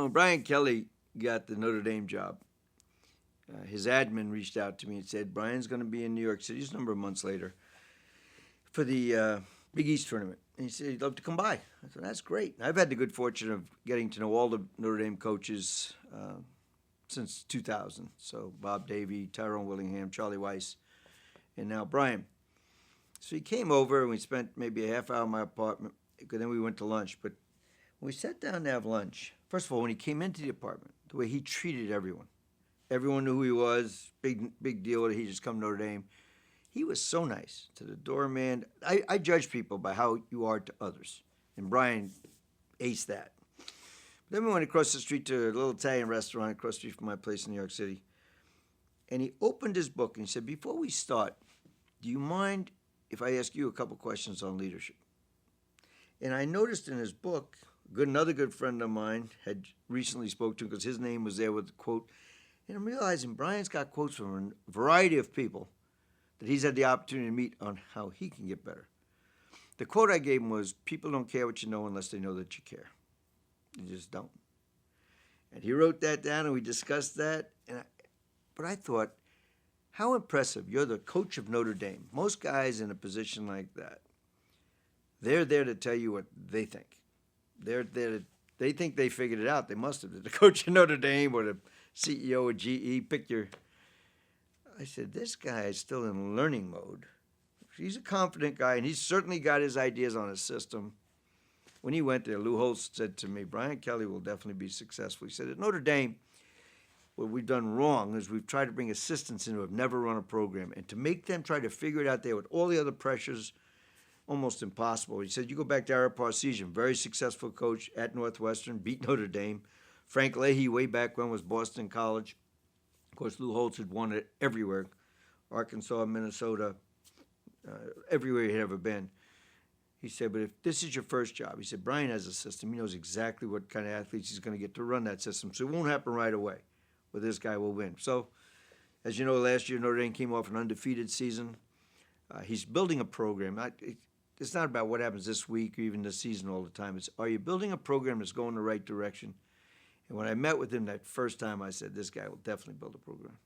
When Brian Kelly got the Notre Dame job, his admin reached out to me and said, Brian's going to be in New York City just a number of months later for the Big East tournament. And he said he'd love to come by. I said, that's great. I've had the good fortune of getting to know all the Notre Dame coaches since 2000. So Bob Davie, Tyrone Willingham, Charlie Weiss, and now Brian. So he came over and we spent maybe a half hour in my apartment. Then we went to lunch. But when we sat down to have lunch, first of all, when he came into the apartment, the way he treated everyone knew who he was, big deal that he just come to Notre Dame. He was so nice to the doorman. I judge people by how you are to others. And Brian aced that. Then we went across the street to a little Italian restaurant across the street from my place in New York City. And he opened his book and he said, before we start, do you mind if I ask you a couple questions on leadership? And I noticed in his book, another good friend of mine had recently spoke to him because his name was there with the quote. And I'm realizing Brian's got quotes from a variety of people that he's had the opportunity to meet on how he can get better. The quote I gave him was, people don't care what you know unless they know that you care. You just don't. And he wrote that down and we discussed that. But I thought, how impressive. You're the coach of Notre Dame. Most guys in a position like that, they're there to tell you what they think. They think they figured it out. They must have. The coach of Notre Dame or the CEO of GE, pick your... I said, this guy is still in learning mode. He's a confident guy, and he's certainly got his ideas on his system. When he went there, Lou Holtz said to me, Brian Kelly will definitely be successful. He said, at Notre Dame, what we've done wrong is we've tried to bring assistants in who have never run a program, and to make them try to figure it out there with all the other pressures, almost impossible. He said, you go back to Ara Parseghian, very successful coach at Northwestern, beat Notre Dame. Frank Leahy, way back when, was Boston College. Of course, Lou Holtz had won it everywhere, Arkansas, Minnesota, everywhere he'd ever been. He said, but if this is your first job, he said, Brian has a system. He knows exactly what kind of athletes he's going to get to run that system. So it won't happen right away, but this guy will win. So, as you know, last year Notre Dame came off an undefeated season. He's building a program. It's not about what happens this week or even this season all the time. It's, are you building a program that's going the right direction? And when I met with him that first time, I said, this guy will definitely build a program.